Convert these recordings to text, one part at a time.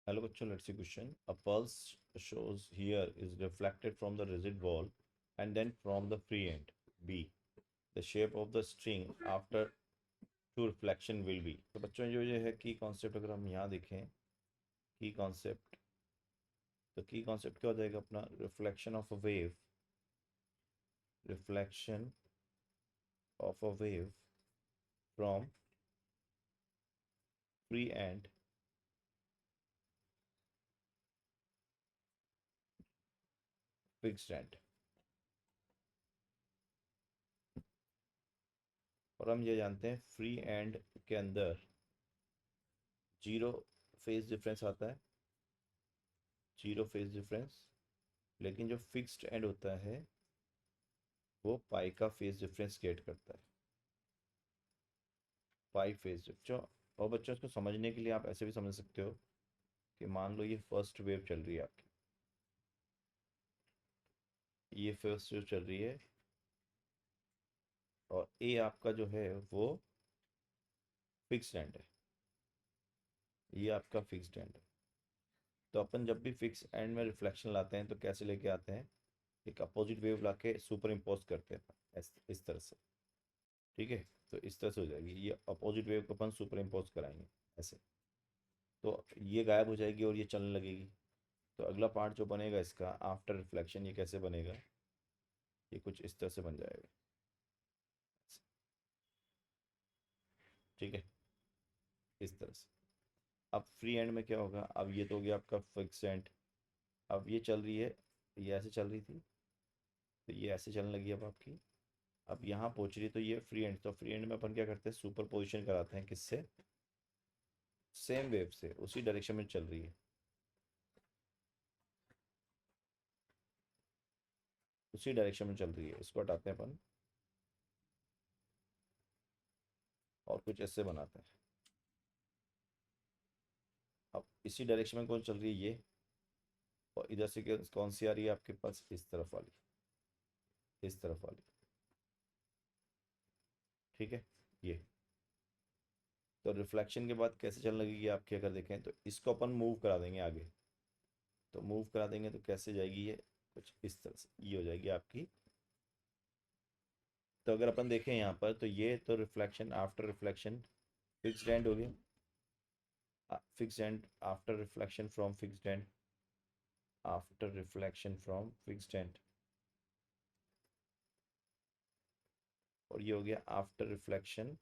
Hello bachcho, let's see question. A pulse shows here is reflected from the rigid wall and then from the free end. B. The shape of the string after two reflection will be. तो बच्चों जो ये है की concept अगर हम यहाँ देखें की कॉन्सेप्ट तो की कॉन्सेप्ट क्या हो जाएगा अपना reflection of a wave from free and fixed and. और हम ये जानते हैं फ्री एंड के अंदर जीरो फेज डिफरेंस आता है, जीरो फेज डिफरेंस। लेकिन जो फिक्स्ड एंड होता है वो पाई का फेज डिफरेंस क्रिएट करता है, पाई फेज जो। और बच्चों इसको समझने के लिए आप ऐसे भी समझ सकते हो कि मान लो ये फर्स्ट वेव चल रही है आपकी, ये फर्स्ट वेव चल रही है और ए आपका जो है वो फिक्स्ड एंड है, ये आपका फिक्स्ड एंड है। तो अपन जब भी फिक्स एंड में रिफ्लेक्शन लाते हैं तो कैसे लेके आते हैं, एक अपोजिट वेव लाके सुपर इम्पोज करते हैं इस तरह से। ठीक है, तो इस तरह से हो जाएगी, ये अपोजिट वेव को अपन सुपर इम्पोज कराएंगे ऐसे। तो ये गायब हो जाएगी और ये चलने लगेगी। तो अगला पार्ट जो बनेगा इसका आफ्टर रिफ्लेक्शन, ये कैसे बनेगा, ये कुछ इस तरह से बन जाएगा। ठीक है, इस तरह से। अब फ्री एंड में क्या होगा, अब ये तो हो गया आपका फिक्स एंड। अब ये चल रही है, ये ऐसे चल रही थी तो ये ऐसे चलने लगी अब आपकी। अब यहाँ पहुँच रही है तो ये फ्री एंड। तो फ्री एंड में अपन क्या करते हैं, सुपर पोजिशन कराते हैं किससे, सेम वेव से, उसी डायरेक्शन में चल रही है, उसी डायरेक्शन में चल रही है। इसको हटाते हैं अपन और कुछ ऐसे बनाते हैं। अब इसी डायरेक्शन में कौन चल रही है, ये। और इधर से कौन सी आ रही है आपके पास, इस तरफ वाली, इस तरफ वाली। ठीक है, ये। तो रिफ्लेक्शन के बाद कैसे चलने लगेगी आपकी, अगर देखें तो इसको अपन मूव करा देंगे आगे। तो मूव करा देंगे तो कैसे जाएगी ये, कुछ इस तरह से ये हो जाएगी आपकी। तो अगर अपन देखें यहाँ पर तो ये तो reflection after reflection fixed and हो गया, fixed and after reflection from fixed and, after reflection from fixed and. और ये हो गया after reflection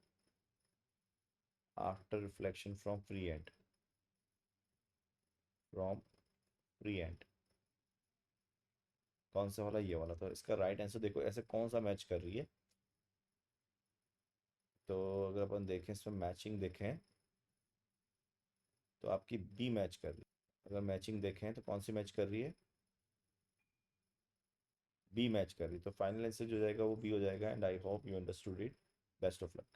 from free and, from free and. कौन सा वाला, ये वाला। तो इसका राइट आंसर देखो ऐसे कौन सा मैच कर रही है। तो अगर अपन देखें इसमें मैचिंग देखें तो आपकी बी मैच कर रही है। अगर मैचिंग देखें तो कौन सी मैच कर रही है, बी मैच कर रही है। तो फाइनल आंसर जो जाएगा वो बी हो जाएगा। And I hope you understood it. Best of luck.